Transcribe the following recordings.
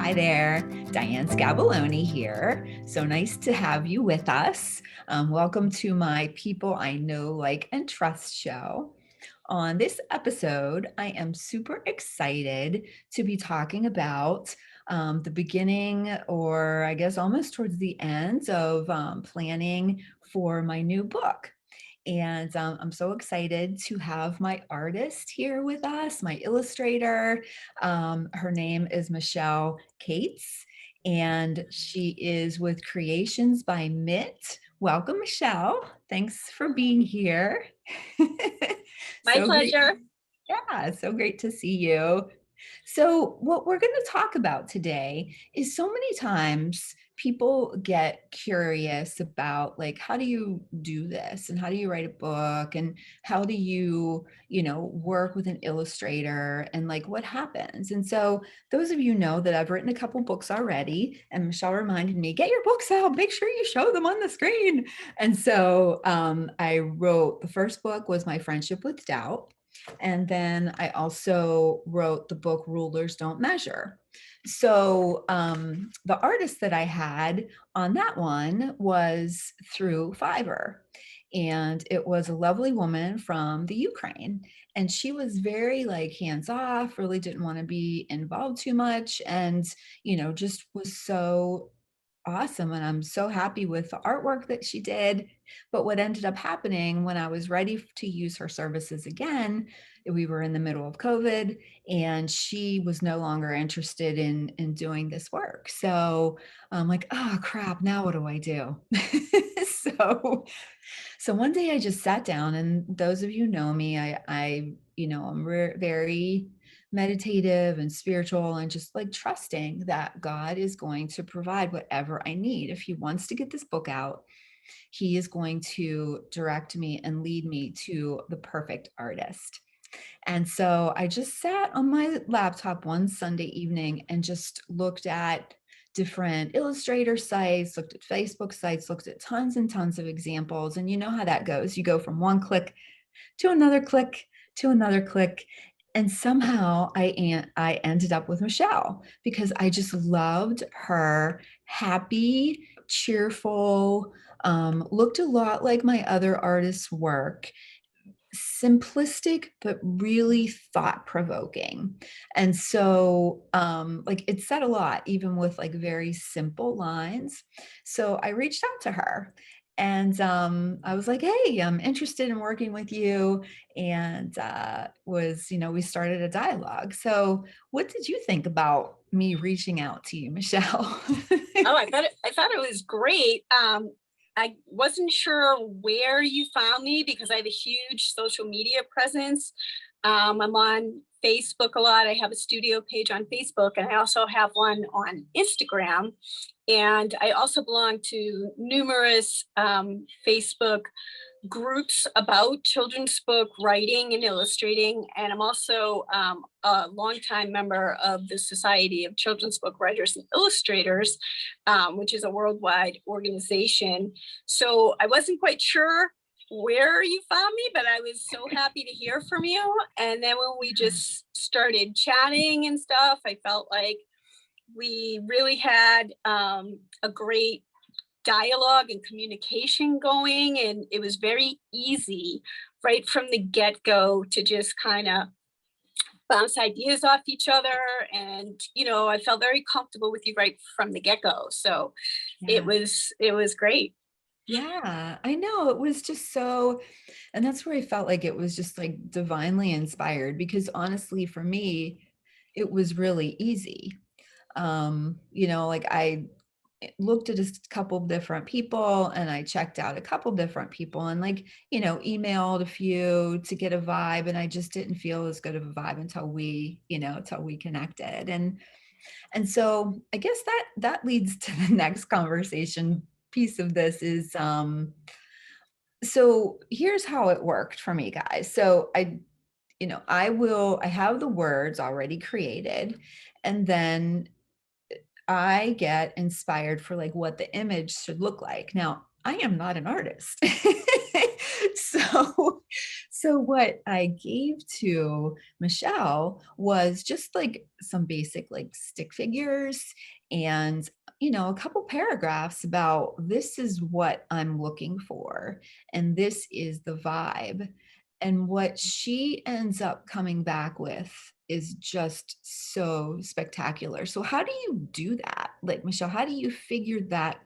Hi there, Diane Scabilloni here. So nice to have you with us. Welcome to my People I Know, Like, and Trust show. On this episode, I am super excited to be talking about the beginning, or I guess almost towards the end of planning for my new book. And I'm so excited to have my artist here with us, my illustrator. Her name is Michele Katz, and she is with Creations by Mitt. Welcome, Michele. Thanks for being here. My So great. pleasure. Yeah, so great to see you. So, what we're going to talk about today is so many times people get curious about, like, how do you do this, and how do you write a book, and how do you, work with an illustrator, and like what happens. And so those of you know that I've written a couple books already, and Michele reminded me, get your books out, make sure you show them on the screen. And so I wrote, the first book was My Friendship with Doubt. And then I also wrote the book Rulers Don't Measure. So the artist that I had on that one was through Fiverr. And it was a lovely woman from the Ukraine. And she was very like hands off, really didn't want to be involved too much. And, just was so awesome. And I'm so happy with the artwork that she did. But what ended up happening when I was ready to use her services again, we were in the middle of COVID, and she was no longer interested in doing this work. So I'm like, oh crap, now what do I do? so so one day I just sat down, and those of you know me, I'm very meditative and spiritual, and just like trusting that God is going to provide whatever I need. If he wants to get this book out, he is going to direct me and lead me to the perfect artist. And so I just sat on my laptop one Sunday evening and just looked at different Illustrator sites, looked at Facebook sites, looked at tons and tons of examples. And you know how that goes. You go from one click to another click to another click. And somehow I ended up with Michele because I just loved her happy, cheerful, looked a lot like my other artists' work, simplistic but really thought-provoking. And so like it said a lot, even with like very simple lines. So I reached out to her, and I was like, hey, I'm interested in working with you. And we started a dialogue. So what did you think about me reaching out to you, Michele? Oh, I thought it was great. I wasn't sure where you found me because I have a huge social media presence. I'm on Facebook a lot. I have a studio page on Facebook, and I also have one on Instagram. And I also belong to numerous Facebook groups about children's book writing and illustrating. And I'm also a longtime member of the Society of Children's Book Writers and Illustrators, which is a worldwide organization. So I wasn't quite sure where you found me, but I was so happy to hear from you. And then when we just started chatting and stuff, I felt like we really had a great dialogue and communication going, and it was very easy right from the get-go to just kind of bounce ideas off each other. And I felt very comfortable with you right from the get-go, so Yeah. it was great. Yeah, I know. It was just so, and that's where I felt like it was just like divinely inspired, because honestly, for me, it was really easy. Like I looked at a couple of different people, and I checked out a couple different people, and like, emailed a few to get a vibe, and I just didn't feel as good of a vibe until we connected. And so I guess that leads to the next conversation piece of this is so here's how it worked for me, guys. So I have the words already created, and then I get inspired for like what the image should look like. Now, I am not an artist. so So what I gave to Michelle was just like some basic like stick figures and a couple paragraphs about this is what I'm looking for and this is the vibe. And what she ends up coming back with is just so spectacular. So how do you do that? Like Michelle, how do you figure that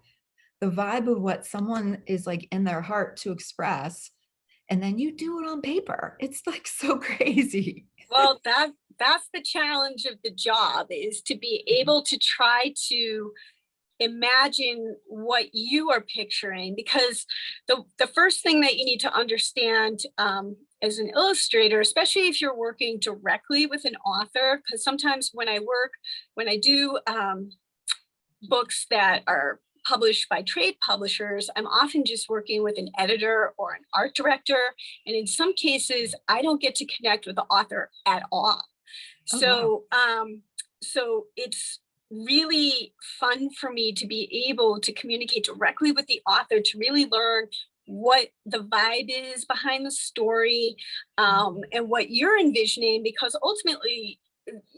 the vibe of what someone is like in their heart to express and then you do it on paper? It's like so crazy. Well, that's the challenge of the job, is to be able to try to imagine what you are picturing, because the first thing that you need to understand, as an illustrator, especially if you're working directly with an author, because sometimes when I do books that are published by trade publishers, I'm often just working with an editor or an art director. And in some cases, I don't get to connect with the author at all. Oh, wow. So it's really fun for me to be able to communicate directly with the author, to really learn what the vibe is behind the story, and what you're envisioning, because ultimately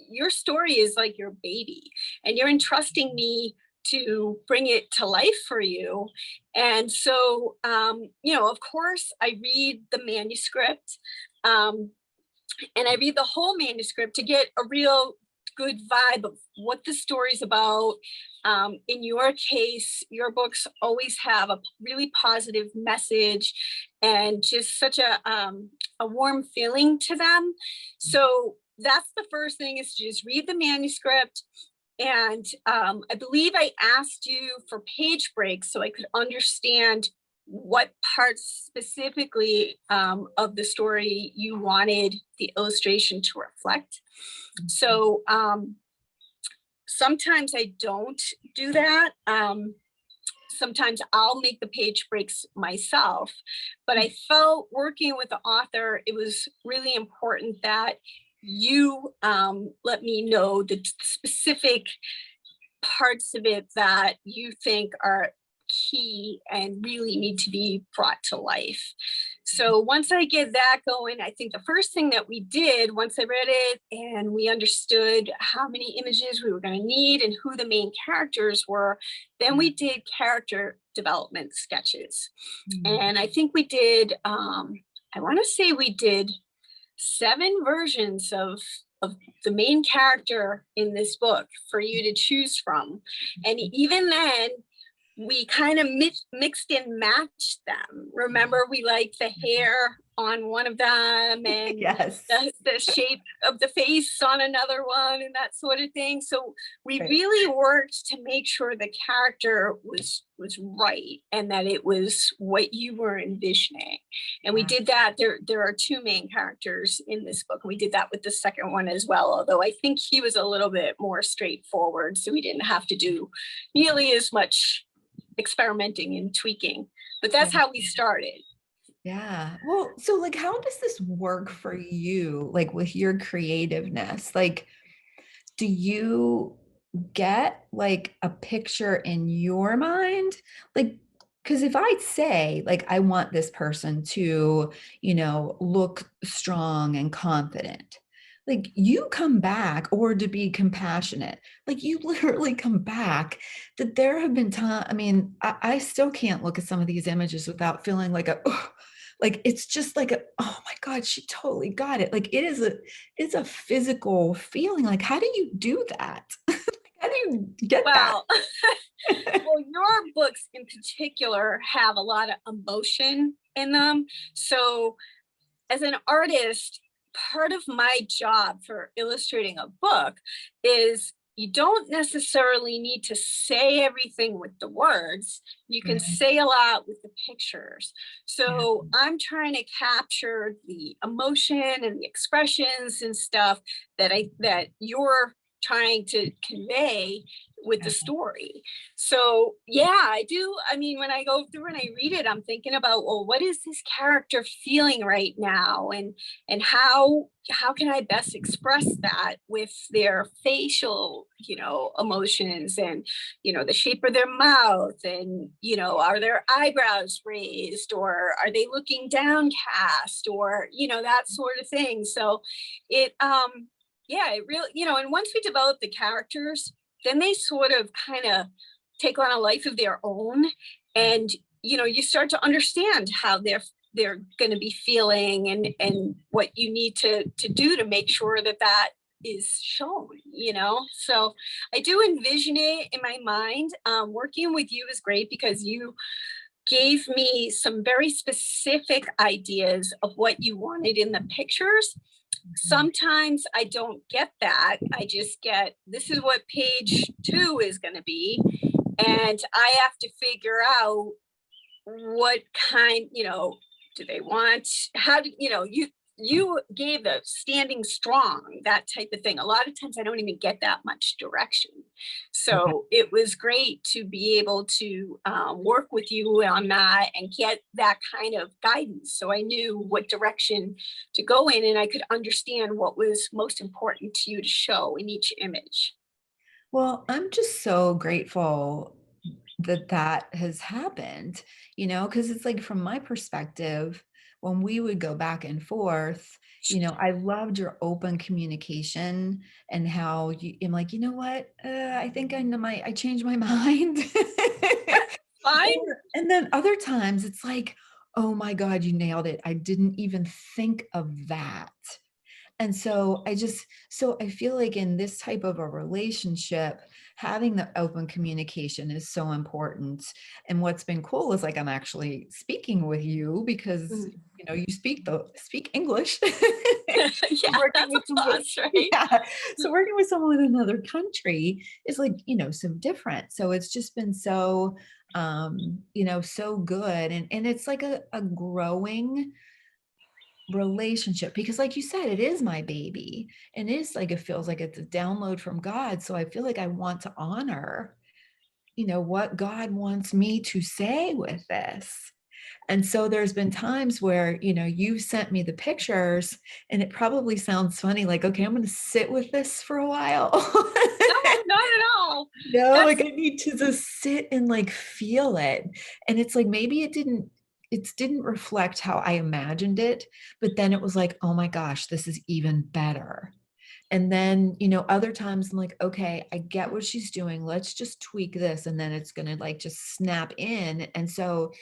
your story is like your baby and you're entrusting me to bring it to life for you. And so, of course, I read the manuscript, and I read the whole manuscript to get a real good vibe of what the story's about. In your case, your books always have a really positive message and just such a warm feeling to them. So that's the first thing, is to just read the manuscript. And I believe I asked you for page breaks so I could understand what parts specifically, of the story you wanted the illustration to reflect. So sometimes I don't do that. Sometimes I'll make the page breaks myself, but I felt working with the author, it was really important that you let me know the specific parts of it that you think are key and really need to be brought to life. So once I get that going, I think the first thing that we did, once I read it and we understood how many images we were going to need and who the main characters were, then we did character development sketches. And I think we did, I want to say we did 7 versions of the main character in this book for you to choose from. And even then, we kind of mixed and matched them. Remember, we liked the hair on one of them and Yes. the shape of the face on another one and that sort of thing. So we really worked to make sure the character was right and that it was what you were envisioning. And we did that. There are 2 main characters in this book. We did that with the second one as well, although I think he was a little bit more straightforward, so we didn't have to do nearly as much experimenting and tweaking, but that's how we started. Yeah. Well, so like, how does this work for you, like with your creativeness? Like, do you get like a picture in your mind? Like, because if I say, like, I want this person to, look strong and confident, like you come back, or to be compassionate, like you literally come back, that there have been times, I mean, I still can't look at some of these images without feeling like like it's just like oh my God, she totally got it. Like it's a physical feeling. Like, how do you do that? How do you get that? Well, well, your books in particular have a lot of emotion in them. So as an artist, part of my job for illustrating a book is you don't necessarily need to say everything with the words. You can say a lot with the pictures. So I'm trying to capture the emotion and the expressions and stuff that your trying to convey with the story. So yeah, I do. I mean, when I go through and I read it, I'm thinking about, well, what is this character feeling right now? And how can I best express that with their facial, emotions, and, the shape of their mouth, and, are their eyebrows raised, or are they looking downcast, or, that sort of thing. So it, yeah, it really, and once we develop the characters, then they sort of kind of take on a life of their own. And, you start to understand how they're going to be feeling, and what you need to do to make sure that that is shown. So I do envision it in my mind. Working with you is great because you gave me some very specific ideas of what you wanted in the pictures. Sometimes I don't get that. I just get, this is what page 2 is going to be. And I have to figure out what kind, do they want, how do, you gave the standing strong, that type of thing. A lot of times I don't even get that much direction. So it was great to be able to work with you on that and get that kind of guidance. So I knew what direction to go in, and I could understand what was most important to you to show in each image. Well, I'm just so grateful that that has happened, because it's like from my perspective, when we would go back and forth, I loved your open communication and how I'm like, you know what? I think I changed my mind. Fine. And then other times it's like, oh my God, you nailed it. I didn't even think of that. And so I feel like in this type of a relationship, having the open communication is so important. And what's been cool is like, I'm actually speaking with you because, you speak English. Yeah, Working that's with a someone, plus, right? yeah. So working with someone in another country is like, so different. So it's just been so, so good. And it's like a growing relationship, because like you said, it is my baby, and it's like, it feels like it's a download from God. So I feel like I want to honor, what God wants me to say with this. And so there's been times where, you've sent me the pictures and it probably sounds funny, like, okay, I'm going to sit with this for a while. No, not at all. No, That's like I need to just sit and like feel it. And it's like, maybe it didn't reflect how I imagined it, but then it was like, oh my gosh, this is even better. And then, other times I'm like, okay, I get what she's doing. Let's just tweak this. And then it's going to like just snap in. And so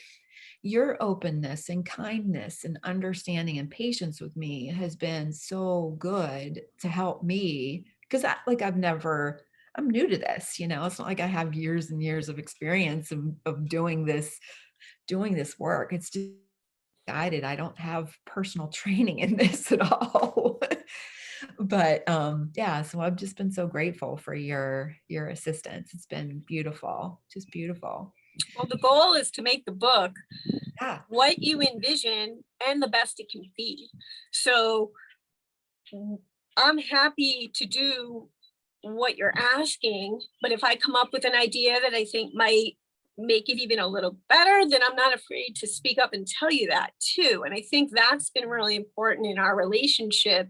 your openness and kindness and understanding and patience with me has been so good to help me, because I'm new to this, it's not like I have years and years of experience of doing this work. It's just guided. I don't have personal training in this at all. But yeah, so I've just been so grateful for your assistance. It's been beautiful, just beautiful. well, the goal is to make the book Yeah. what you envision and the best it can be. So I'm happy to do what you're asking, but if I come up with an idea that I think might make it even a little better, then I'm not afraid to speak up and tell you that too. And I think that's been really important in our relationship.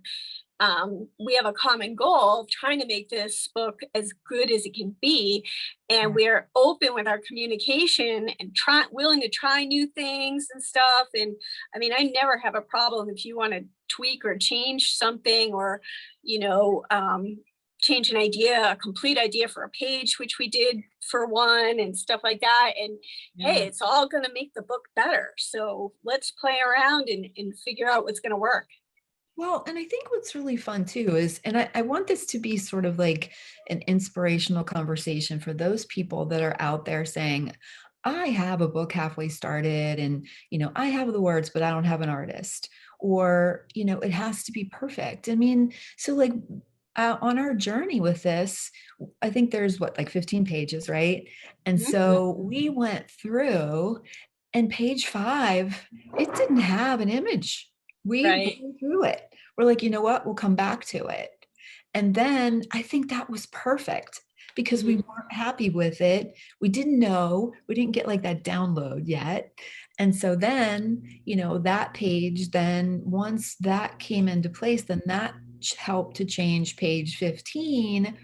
We have a common goal of trying to make this book as good as it can be, and we're open with our communication and willing to try new things and stuff. And I mean, I never have a problem if you want to tweak or change something, or you know change an idea, a complete idea for a page, which we did for one, and stuff like that. And hey, it's all going to make the book better, so let's play around and figure out what's going to work. Well, and I think what's really fun too is, and I want this to be sort of like an inspirational conversation for those people that are out there saying, I have a book halfway started and, I have the words, but I don't have an artist, or, it has to be perfect. I mean, so like on our journey with this, I think there's like 15 pages, right? And so we went through, and page 5, it didn't have an image. We Right. blew through it. We're like, you know what? We'll come back to it. And then I think that was perfect because we Mhm. weren't happy with it. We didn't know, we didn't get like that download yet. And so then, that page, then once that came into place, then that helped to change page 15,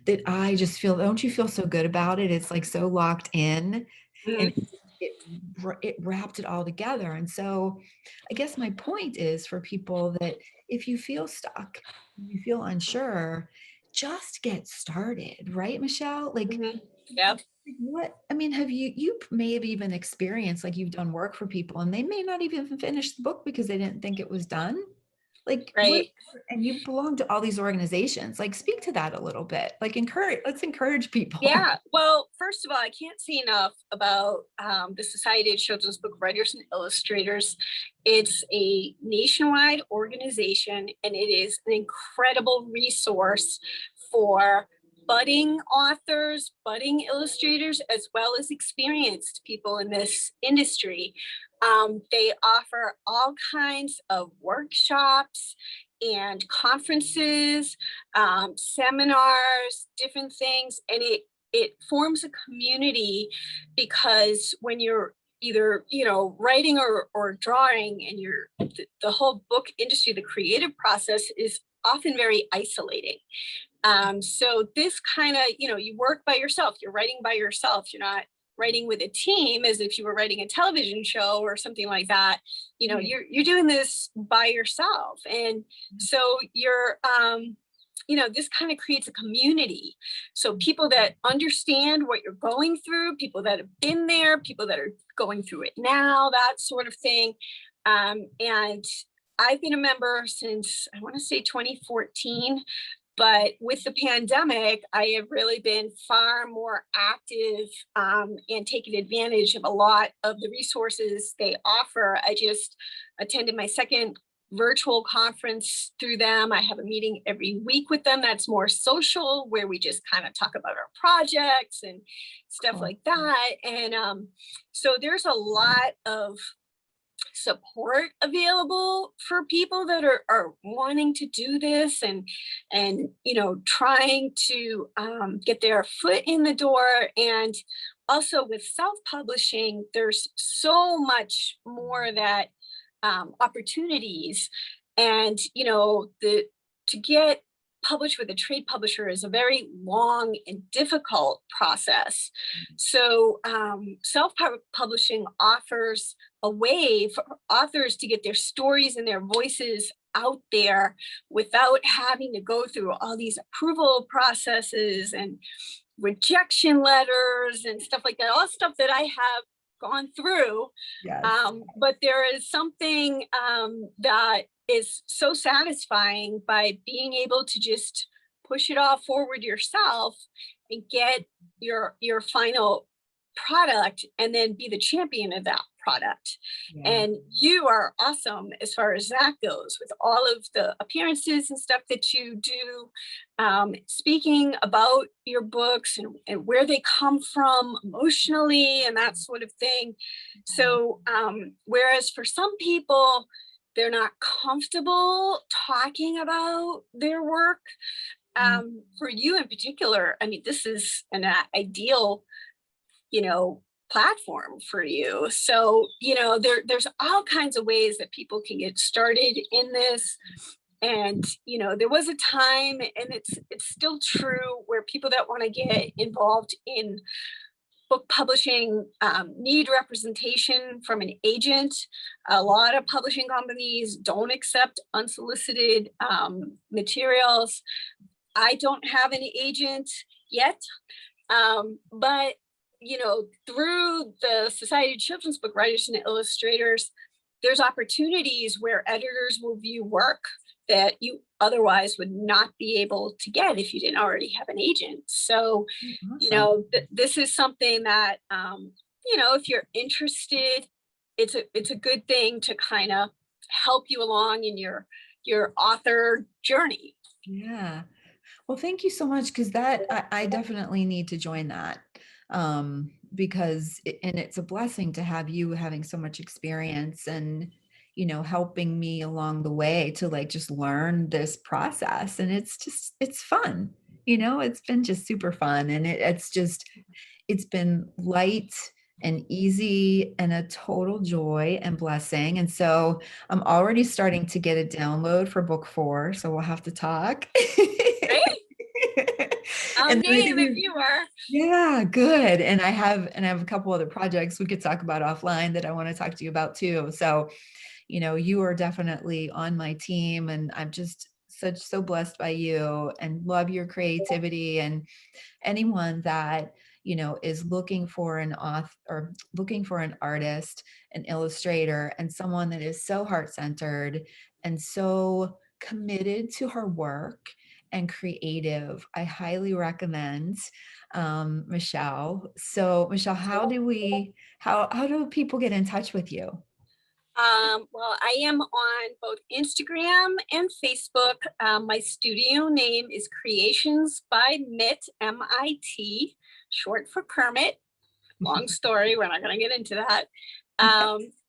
that I just feel, don't you feel so good about it? It's like so locked in, and Mhm. it, it wrapped it all together. And so I guess my point is for people that if you feel stuck, you feel unsure, just get started, right, Michelle? Mhm. Yep. What, I mean, you may have even experienced, like, you've done work for people and they may not even finish the book because they didn't think it was done. Like, what, Right. and you belong to all these organizations. Like, speak to that a little bit. Like, let's encourage people. Yeah. Well, first of all, I can't say enough about the Society of Children's Book Writers and Illustrators. It's a nationwide organization, and it is an incredible resource for budding authors, budding illustrators, as well as experienced people in this industry. They offer all kinds of workshops and conferences, seminars, different things, and it forms a community, because when you're either writing or drawing, and the whole book industry, the creative process is often very isolating. So this kind of, you work by yourself, you're writing by yourself, you're not writing with a team as if you were writing a television show or something like that. Yeah. You're doing this by yourself, and so you're this kind of creates a community. So people that understand what you're going through, people that have been there, people that are going through it now, that sort of thing. And I've been a member since, I want to say, 2014. But with the pandemic, I have really been far more active, and taken advantage of a lot of the resources they offer. I just attended my second virtual conference through them. I have a meeting every week with them that's more social, where we just kind of talk about our projects and stuff Cool. like that. And so there's a lot of support available for people that are wanting to do this, and trying to get their foot in the door. And also with self-publishing, there's so much more that opportunities. And the to get published with a trade publisher is a very long and difficult process. So self-publishing offers a way for authors to get their stories and their voices out there without having to go through all these approval processes and rejection letters and stuff like that, all stuff that I have gone through. Yes. But there is something that is so satisfying by being able to just push it all forward yourself and get your final product, and then be the champion of that product. Yeah. And you are awesome as far as that goes, with all of the appearances and stuff that you do, speaking about your books, and where they come from emotionally and that sort of thing. So whereas for some people, they're not comfortable talking about their work, Mm. for you in particular, I mean, this is an ideal platform for you. So there's all kinds of ways that people can get started in this. And there was a time, and it's still true, where people that want to get involved in book publishing need representation from an agent. A lot of publishing companies don't accept unsolicited materials. I don't have an agent yet, but through the Society of Children's Book Writers and Illustrators, there's opportunities where editors will view work that you otherwise would not be able to get if you didn't already have an agent. So, Awesome. this is something that, if you're interested, it's a good thing to kind of help you along in your author journey. Yeah. Well, thank you so much, because that I definitely need to join that, because and it's a blessing to have you having so much experience, and helping me along the way to like just learn this process. And it's fun. It's been just super fun. And it's been light and easy and a total joy and blessing. And so I'm already starting to get a download for book 4. So we'll have to talk. Great. I'm And then I game think if you are. yeah, good. And I have a couple other projects we could talk about offline that I want to talk to you about too. So, you are definitely on my team, and I'm just so blessed by you and love your creativity. And anyone that is looking for an author or looking for an artist, an illustrator, and someone that is so heart-centered and so committed to her work and creative, I highly recommend Michele. So Michele, how do people get in touch with you? Well, I am on both Instagram and Facebook. My studio name is Creations by Mit, MIT, short for Kermit. Long story, we're not going to get into that.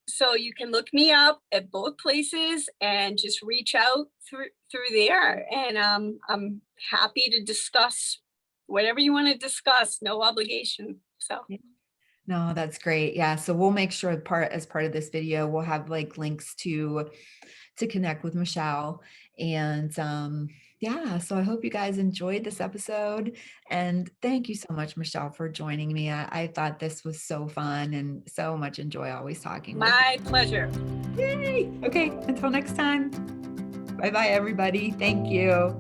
So you can look me up at both places and just reach out through there. And I'm happy to discuss whatever you want to discuss, no obligation. So No, that's great. Yeah. So we'll make sure as part of this video, we'll have like links to connect with Michele. And yeah, so I hope you guys enjoyed this episode. And thank you so much, Michele, for joining me. I thought this was so fun and so much enjoy always talking with my you. pleasure. Yay. Okay, until next time. Bye-bye, everybody. Thank you.